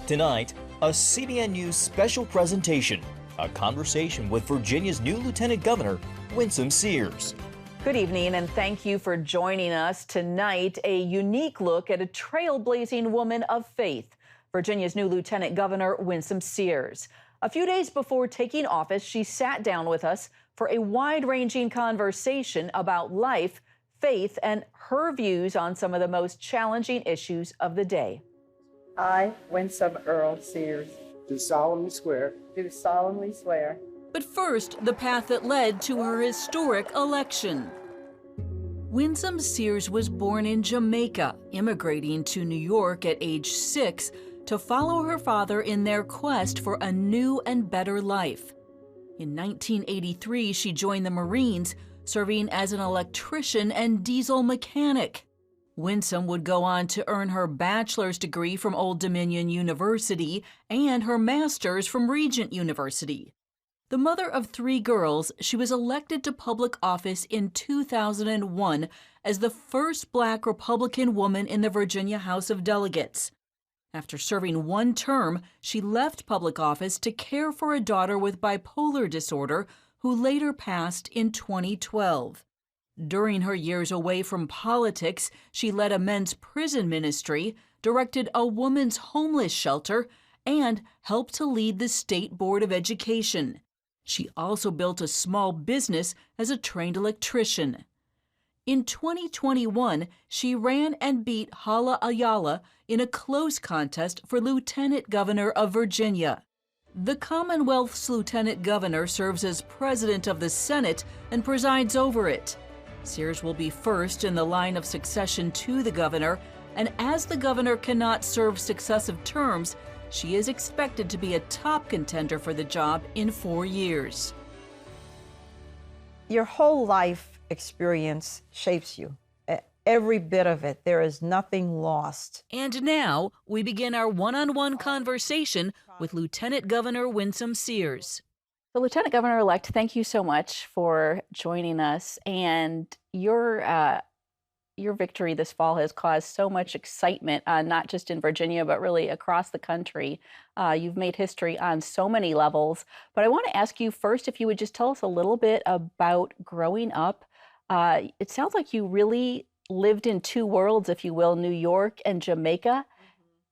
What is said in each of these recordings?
Tonight, a CBN News special presentation, a conversation with Virginia's new Lieutenant Governor, Winsome Sears. Good evening, and thank you for joining us tonight. A unique look at a trailblazing woman of faith, Virginia's new Lieutenant Governor, Winsome Sears. A few days before taking office, she sat down with us for a wide-ranging conversation about life, faith, and her views on some of the most challenging issues of the day. I, Winsome Earl Sears, do solemnly swear. But first, the path that led to her historic election. Winsome Sears was born in Jamaica, immigrating to New York at age 6 to follow her father in their quest for a new and better life. In 1983, she joined the Marines, serving as an electrician and diesel mechanic. Winsome would go on to earn her bachelor's degree from Old Dominion University and her master's from Regent University. The mother of 3 girls, she was elected to public office in 2001 as the first Black Republican woman in the Virginia House of Delegates. After serving 1 term, she left public office to care for a daughter with bipolar disorder who later passed in 2012. During her years away from politics, she led a men's prison ministry, directed a women's homeless shelter, and helped to lead the State Board of Education. She also built a small business as a trained electrician. In 2021, she ran and beat Hala Ayala in a close contest for Lieutenant Governor of Virginia. The Commonwealth's Lieutenant Governor serves as President of the Senate and presides over it. Sears will be first in the line of succession to the governor, and as the governor cannot serve successive terms, she is expected to be a top contender for the job in 4 years. your whole life experience shapes you. Every bit of it. There is nothing lost. And now we begin our one-on-one conversation with Lieutenant Governor Winsome Sears. So, Lieutenant Governor-elect, thank you so much for joining us. And your victory this fall has caused so much excitement, not just in Virginia, but really across the country. You've made history on so many levels. But I want to ask you first if you would just tell us a little bit about growing up. It sounds like you really lived in 2 worlds, if you will, New York and Jamaica.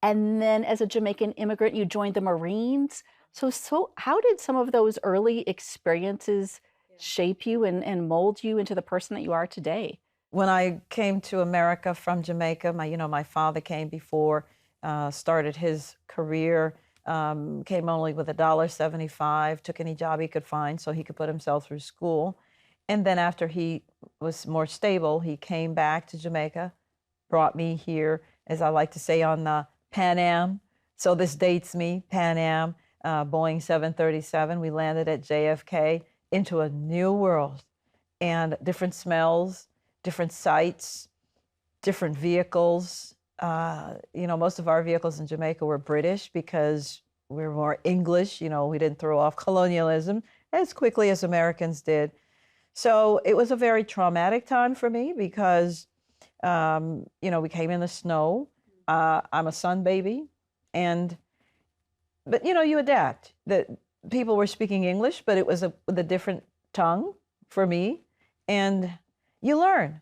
And then as a Jamaican immigrant, you joined the Marines. So how did some of those early experiences shape you and mold you into the person that you are today? When I came to America from Jamaica, my father came before, started his career, came only with $1.75, took any job he could find so he could put himself through school. And then after he was more stable, he came back to Jamaica, brought me here, as I like to say, on the Pan Am. So this dates me, Pan Am, Boeing 737. We landed at JFK into a new world and different smells, different sights, different vehicles. Most of our vehicles in Jamaica were British because we were more English. We didn't throw off colonialism as quickly as Americans did. So it was a very traumatic time for me because, we came in the snow. I'm a sun baby. But you adapt. The people were speaking English, but it was with a different tongue for me. And you learn.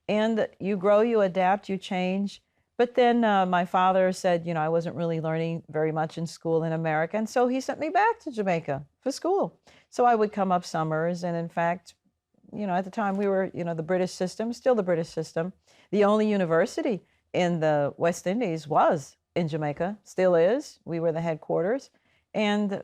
And you grow, you adapt, you change. But then my father said, I wasn't really learning very much in school in America. And so he sent me back to Jamaica for school. So I would come up summers. And in fact, at the time we were, the British system, still the British system. The only university in the West Indies was in Jamaica, still is. We were the headquarters. And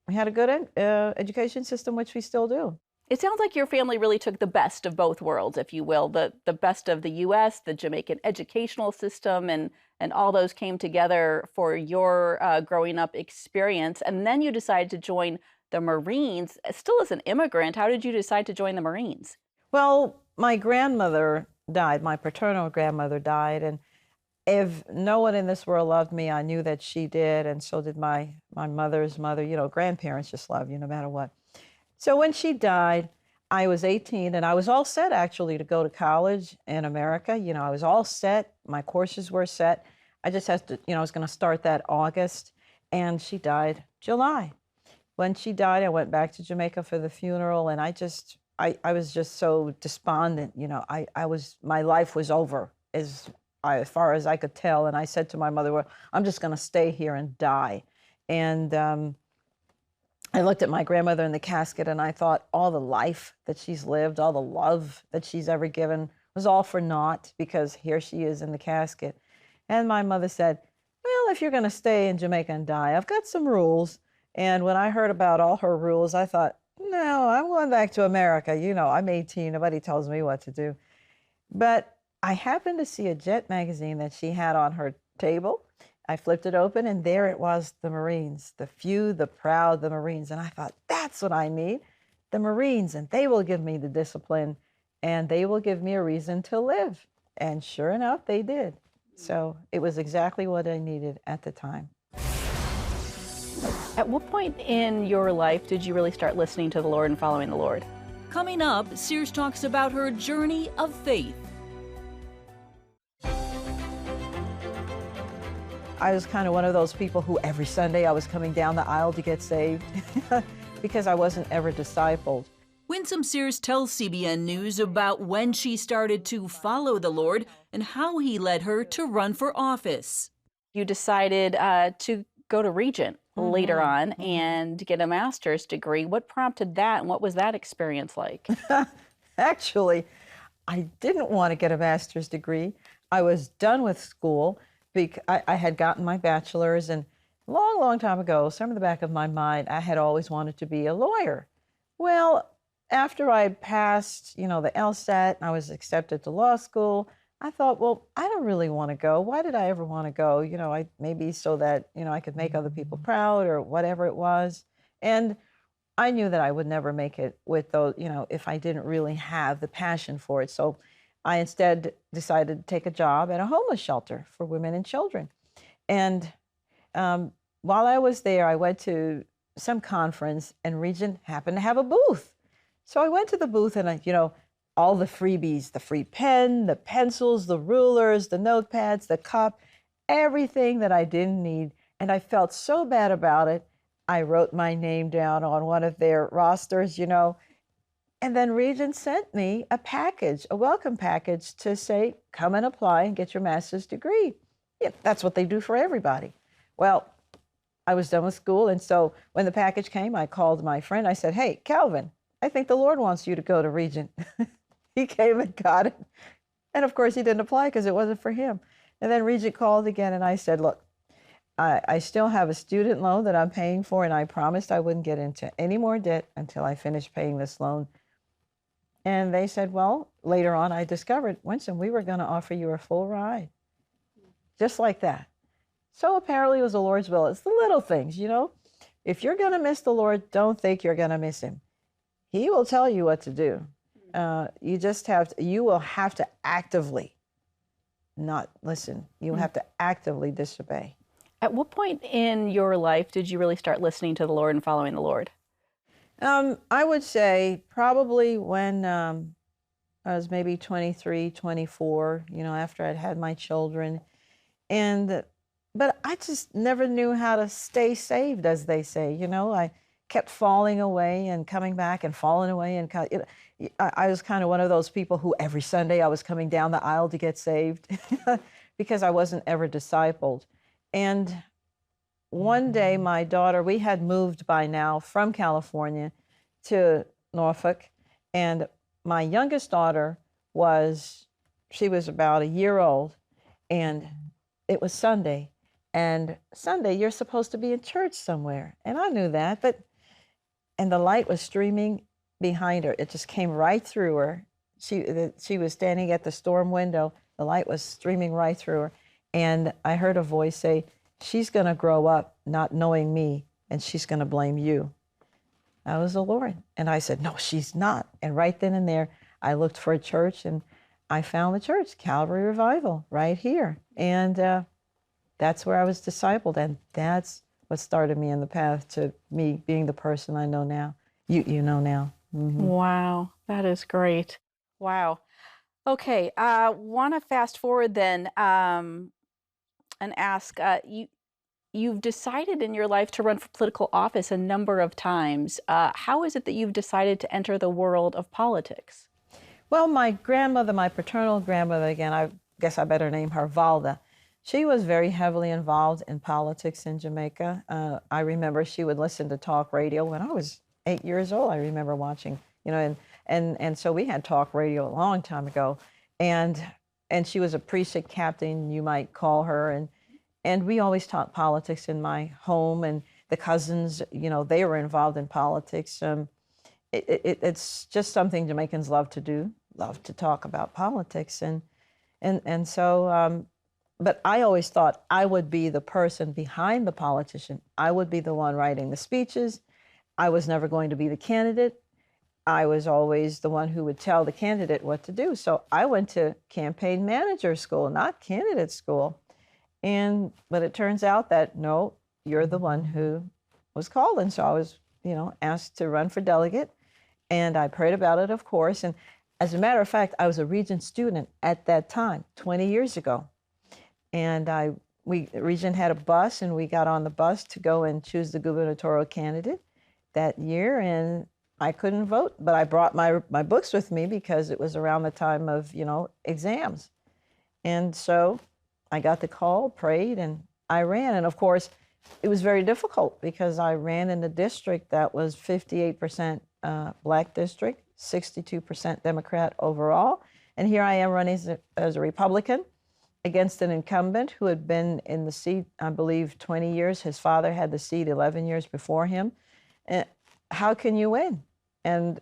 we had a good education system, which we still do. It sounds like your family really took the best of both worlds, if you will, the best of the U.S., the Jamaican educational system, and all those came together for your growing up experience. And then you decided to join the Marines, still as an immigrant. How did you decide to join the Marines? Well, my grandmother died. My paternal grandmother died. And if no one in this world loved me, I knew that she did. And so did my mother's mother. Grandparents just love you no matter what. So when she died, I was 18 and I was all set actually to go to college in America. I was all set. My courses were set. I just had to, I was going to start that August, and she died July. When she died, I went back to Jamaica for the funeral, and I was just so despondent. My life was over as far as I could tell. And I said to my mother, well, I'm just going to stay here and die. And I looked at my grandmother in the casket, and I thought all the life that she's lived, all the love that she's ever given was all for naught, because here she is in the casket. And my mother said, well, if you're going to stay in Jamaica and die, I've got some rules. And when I heard about all her rules, I thought, no, I'm going back to America. I'm 18. Nobody tells me what to do. But I happened to see a Jet magazine that she had on her table. I flipped it open, and there it was, the Marines, the few, the proud, the Marines. And I thought, that's what I need, the Marines, and they will give me the discipline, and they will give me a reason to live. And sure enough, they did. So it was exactly what I needed at the time. At what point in your life did you really start listening to the Lord and following the Lord? Coming up, Sears talks about her journey of faith. I was kind of one of those people who every Sunday I was coming down the aisle to get saved because I wasn't ever discipled. Winsome Sears tells CBN News about when she started to follow the Lord and how he led her to run for office. You decided to go to Regent later on and get a master's degree. What prompted that, and what was that experience like? Actually, I didn't want to get a master's degree. I was done with school. I had gotten my bachelor's, and long, long time ago, somewhere in the back of my mind, I had always wanted to be a lawyer. Well, after I passed, the LSAT, and I was accepted to law school, I thought, well, I don't really want to go. Why did I ever want to go? Maybe so that, I could make other people proud or whatever it was. And I knew that I would never make it with those, if I didn't really have the passion for it. So I instead decided to take a job at a homeless shelter for women and children. And while I was there, I went to some conference, and Regent happened to have a booth. So I went to the booth, and all the freebies, the free pen, the pencils, the rulers, the notepads, the cup, everything that I didn't need. And I felt so bad about it. I wrote my name down on one of their rosters, And then Regent sent me a package, a welcome package, to say, come and apply and get your master's degree. Yeah, that's what they do for everybody. Well, I was done with school. And so when the package came, I called my friend. I said, hey, Calvin, I think the Lord wants you to go to Regent. He came and got it. And of course, he didn't apply because it wasn't for him. And then Regent called again, and I said, look, I still have a student loan that I'm paying for, and I promised I wouldn't get into any more debt until I finished paying this loan. And they said, well, later on, I discovered, Winsome, we were going to offer you a full ride. Just like that. So apparently it was the Lord's will. It's the little things, If you're going to miss the Lord, don't think you're going to miss him. He will tell you what to do. You will have to actively not listen. You have to actively disobey. At what point in your life did you really start listening to the Lord and following the Lord? I would say probably when I was maybe 23, 24, after I'd had my children. But I just never knew how to stay saved, as they say. I kept falling away and coming back and falling away. And I was kind of one of those people who every Sunday I was coming down the aisle to get saved because I wasn't ever discipled. And one day my daughter, we had moved by now from California to Norfolk. And my youngest daughter she was about a year old. And it was Sunday. And Sunday, you're supposed to be in church somewhere. And I knew that, and the light was streaming behind her. It just came right through her. She was standing at the storm window. The light was streaming right through her. And I heard a voice say, she's going to grow up not knowing me, and she's going to blame you. That was the Lord. And I said, no, she's not. And right then and there, I looked for a church, and I found the church, Calvary Revival, right here. And that's where I was discipled, and that's what started me in the path to me being the person I know now. You know now. Mm-hmm. Wow, that is great. Wow. Okay, want to fast forward then. and ask, you've decided in your life to run for political office a number of times. How is it that you've decided to enter the world of politics? Well, my grandmother, my paternal grandmother, again, I guess I better name her Valda. She was very heavily involved in politics in Jamaica. I remember she would listen to talk radio when I was 8 years old. I remember watching, and so we had talk radio a long time ago, and she was a precinct captain, you might call her, and we always talked politics in my home, and the cousins, they were involved in politics. It's just something Jamaicans love to do, love to talk about politics, and so. But I always thought I would be the person behind the politician. I would be the one writing the speeches. I was never going to be the candidate. I was always the one who would tell the candidate what to do. So I went to campaign manager school, not candidate school. But it turns out that, no, you're the one who was called. And so I was, asked to run for delegate. And I prayed about it, of course. And as a matter of fact, I was a Regent student at that time, 20 years ago. And Regent had a bus, and we got on the bus to go and choose the gubernatorial candidate that year. And I couldn't vote, but I brought my books with me because it was around the time of, exams. And so I got the call, prayed, and I ran. And of course, it was very difficult because I ran in a district that was 58% Black district, 62% Democrat overall. And here I am running as a Republican against an incumbent who had been in the seat, I believe, 20 years. His father had the seat 11 years before him. And how can you win? And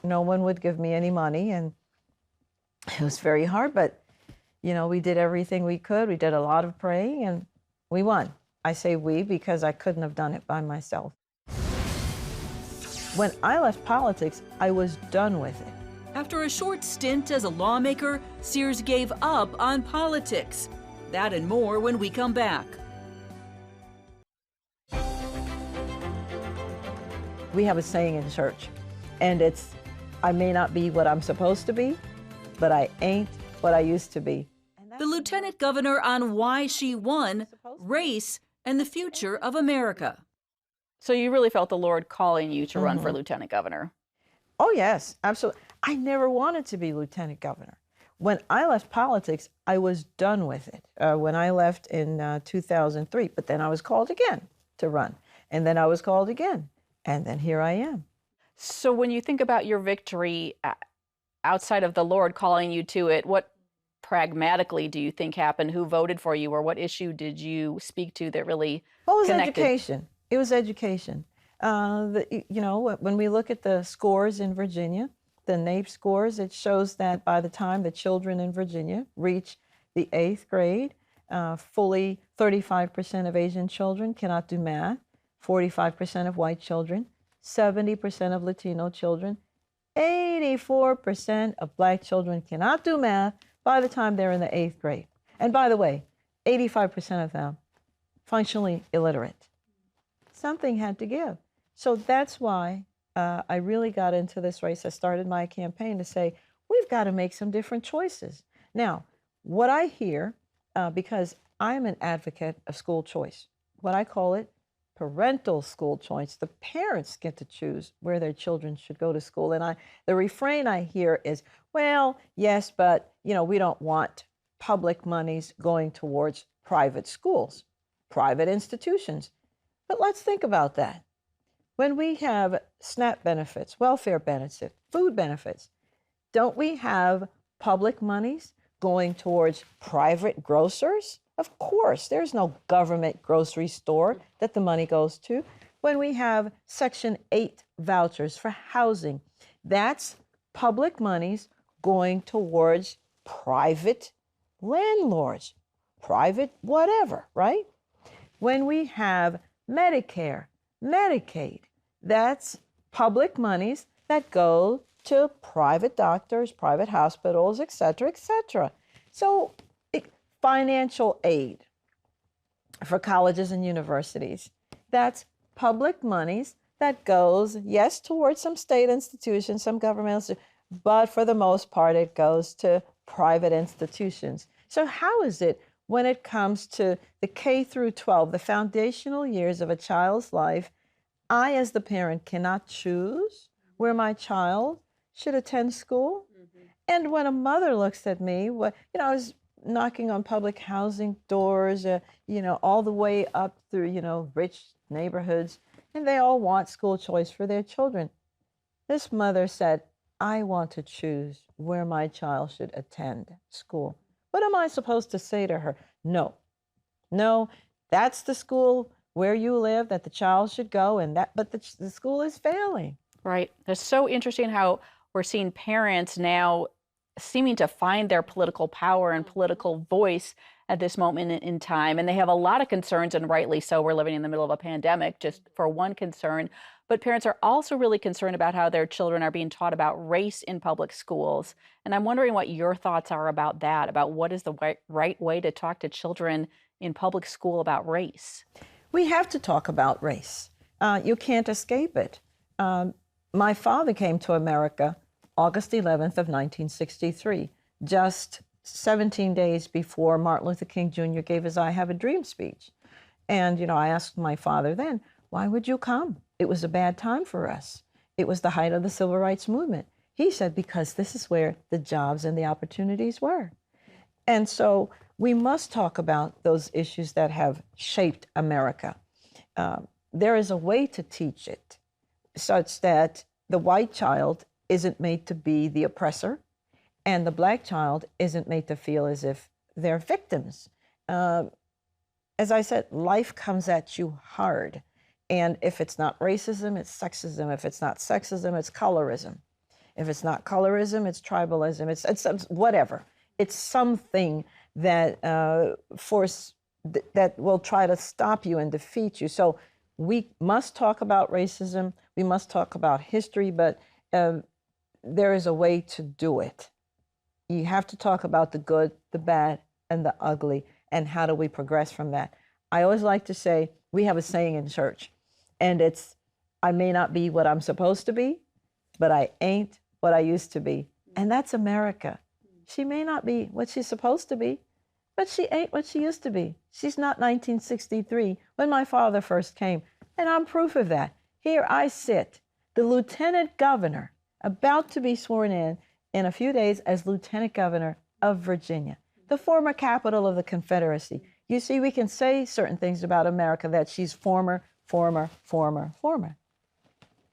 no one would give me any money, and it was very hard, but, we did everything we could. We did a lot of praying, and we won. I say we because I couldn't have done it by myself. When I left politics, I was done with it. After a short stint as a lawmaker, Sears gave up on politics. That and more when we come back. We have a saying in church, and it's, I may not be what I'm supposed to be, but I ain't what I used to be. The Lieutenant Governor on why she won, race, and the future of America. So you really felt the Lord calling you to run for Lieutenant Governor? Oh, yes, absolutely. I never wanted to be Lieutenant Governor. When I left politics, I was done with it. When I left in 2003, but then I was called again to run. And then I was called again. And then here I am. So when you think about your victory outside of the Lord calling you to it, what pragmatically do you think happened? Who voted for you, or what issue did you speak to that really connected? Education. It was education. When we look at the scores in Virginia, the NAEP scores, it shows that by the time the children in Virginia reach the 8th grade, fully 35% of Asian children cannot do math, 45% of white children, 70% of Latino children, 84% of Black children cannot do math by the time they're in the 8th grade. And by the way, 85% of them functionally illiterate. Something had to give. So that's why I really got into this race. I started my campaign to say, we've got to make some different choices. Now, what I hear, because I'm an advocate of school choice, what I call it, parental school choice. The parents get to choose where their children should go to school. And the refrain I hear is, well, yes, but we don't want public monies going towards private schools, private institutions. But let's think about that. When we have SNAP benefits, welfare benefits, food benefits, don't we have public monies going towards private grocers? Of course, there's no government grocery store that the money goes to. When we have Section 8 vouchers for housing, that's public monies going towards private landlords, private whatever, right? When we have Medicare, Medicaid, that's public monies that go to private doctors, private hospitals, et cetera, et cetera. So financial aid for colleges and universities, that's public monies that goes, yes, towards some state institutions, some government, but for the most part, it goes to private institutions. So how is it when it comes to the K through 12, the foundational years of a child's life, I, as the parent, cannot choose where my child should attend school. And when a mother looks at me, I was knocking on public housing doors, all the way up through, rich neighborhoods, and they all want school choice for their children. This mother said, I want to choose where my child should attend school. What am I supposed to say to her? No, that's the school where you live that the child should go, but the school is failing. Right. It's so interesting how we're seeing parents now seeming to find their political power and political voice at this moment in time. And they have a lot of concerns, and rightly so. We're living in the middle of a pandemic, just for one concern. But parents are also really concerned about how their children are being taught about race in public schools. And I'm wondering what your thoughts are about that, about what is the right way to talk to children in public school about race. We have to talk about race. You can't escape it. My father came to America August 11th of 1963, just 17 days before Martin Luther King Jr. gave his I Have a Dream speech. And, I asked my father then, why would you come? It was a bad time for us. It was the height of the civil rights movement. He said, because this is where the jobs and the opportunities were. And so we must talk about those issues that have shaped America. There is a way to teach it such that the white child isn't made to be the oppressor, and the black child isn't made to feel as if they're victims. As I said, life comes at you hard. And if it's not racism, it's sexism. If it's not sexism, it's colorism. If it's not colorism, it's tribalism. It's whatever. It's something that that will try to stop you and defeat you. So we must talk about racism. We must talk about history, but there is a way to do it. You have to talk about the good, the bad, and the ugly, and how do we progress from that. I always like to say, we have a saying in church, and it's, I may not be what I'm supposed to be, but I ain't what I used to be. And that's America. She may not be what she's supposed to be, but she ain't what she used to be. She's not 1963 when my father first came, and I'm proof of that. Here I sit, the lieutenant governor, about to be sworn in a few days as lieutenant governor of Virginia, the former capital of the Confederacy. You see, we can say certain things about America that she's former.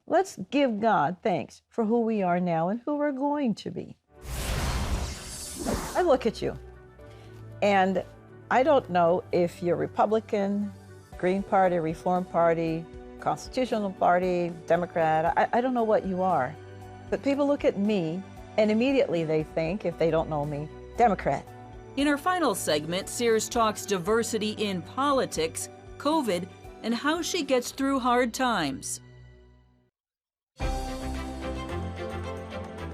Let's give God thanks for who we are now and who we're going to be. I look at you, and I don't know if you're Republican, Green Party, Reform Party, Constitutional Party, Democrat. I don't know what you are. But people look at me, and immediately they think, if they don't know me, Democrat. In our final segment, Sears talks diversity in politics, COVID, and how she gets through hard times.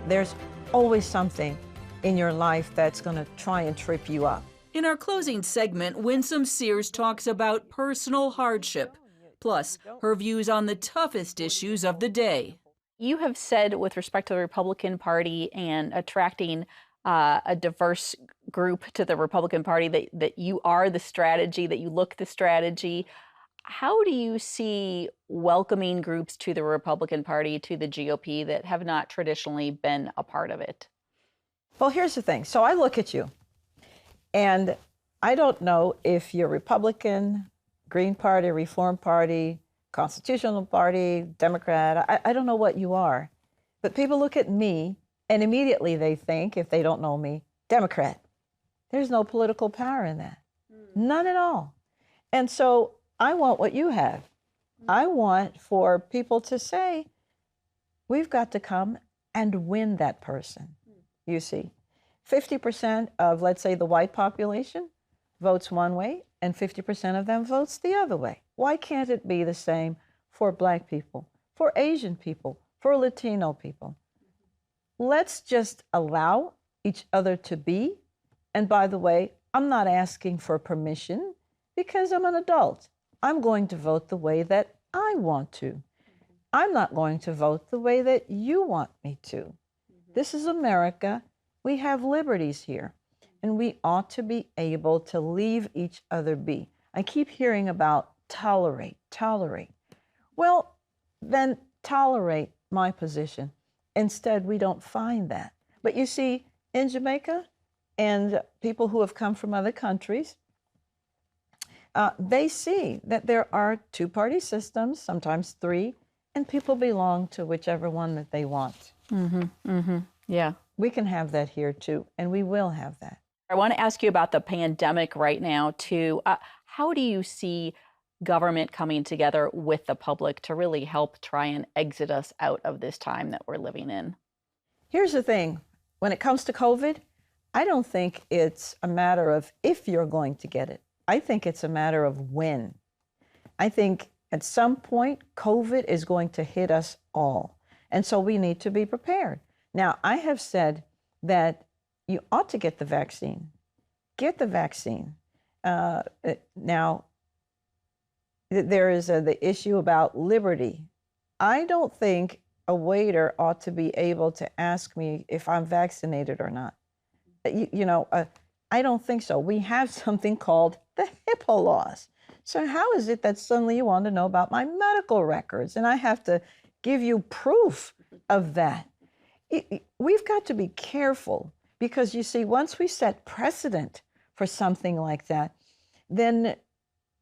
There's always something in your life that's going to try and trip you up. In our closing segment, Winsome Sears talks about personal hardship, plus her views on the toughest issues of the day. You have said, with respect to the Republican Party and attracting a diverse group to the Republican Party, that you are the strategy, that you look the strategy. How do you see welcoming groups to the Republican Party, to the GOP, that have not traditionally been a part of it? Well, here's the thing. So I look at you, and I don't know if you're Republican, Green Party, Reform Party, Constitutional Party, Democrat. I don't know what you are. But people look at me, and immediately they think, if they don't know me, Democrat. There's no political power in that. None at all. And so I want what you have. I want for people to say, we've got to come and win that person. You see, 50% of, let's say, the white population votes one way, and 50% of them votes the other way. Why can't it be the same for Black people, for Asian people, for Latino people? Let's just allow each other to be. And by the way, I'm not asking for permission because I'm an adult. I'm going to vote the way that I want to. I'm not going to vote the way that you want me to. This is America. We have liberties here. and we ought to be able to leave each other be. I keep hearing about tolerate, tolerate. Well, then tolerate my position. Instead, we don't find that. But you see, in Jamaica, and people who have come from other countries, they see that there are two-party systems, sometimes three, and people belong to whichever one that they want. Yeah. We can have that here too, and we will have that. I want to ask you about the pandemic right now too. How do you see government coming together with the public to really help try and exit us out of this time that we're living in? Here's the thing. When it comes to COVID, I don't think it's a matter of if you're going to get it. I think it's a matter of when. I think at some point, COVID is going to hit us all. And so we need to be prepared. Now, I have said that you ought to get the vaccine. Get the vaccine. Now, there is the issue about liberty. I don't think a waiter ought to be able to ask me if I'm vaccinated or not. I don't think so. We have something called the HIPAA laws. So how is it that suddenly you want to know about my medical records and I have to give you proof of that? We've got to be careful because, you see, once we set precedent for something like that, then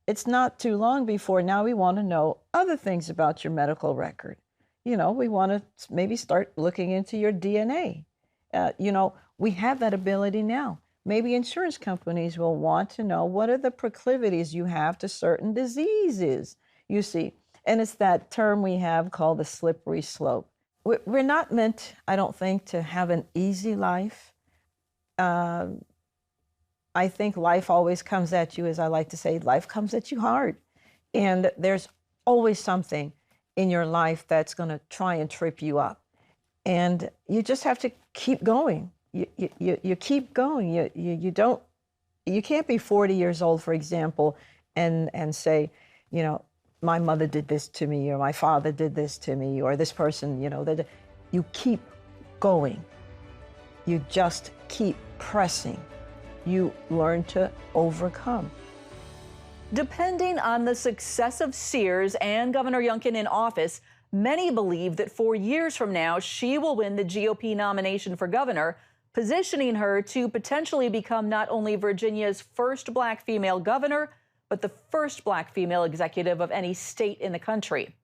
it's not too long before now we want to know other things about your medical record. We want to maybe start looking into your DNA. We have that ability now. Maybe insurance companies will want to know what are the proclivities you have to certain diseases, you see. And it's that term we have called the slippery slope. We're not meant, I don't think, to have an easy life. I think life always comes at you, as I like to say, life comes at you hard. And there's always something in your life that's going to try and trip you up. And you just have to keep going. You keep going. You can't be 40 years old, for example, and say, my mother did this to me, or my father did this to me, or this person, that you keep going. You just keep pressing. You learn to overcome. Depending on the success of Sears and Governor Youngkin in office, many believe that 4 years from now, she will win the GOP nomination for governor, positioning her to potentially become not only Virginia's first Black female governor, but the first Black female executive of any state in the country.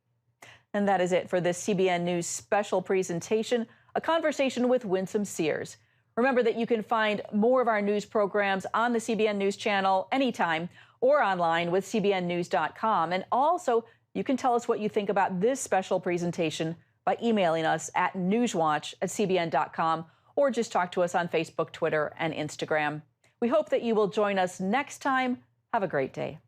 And that is it for this CBN News special presentation, a conversation with Winsome Sears. Remember that you can find more of our news programs on the CBN News Channel anytime or online with cbnnews.com. And also, you can tell us what you think about this special presentation by emailing us at newswatch@cbn.com or just talk to us on Facebook, Twitter, and Instagram. We hope that you will join us next time. Have a great day.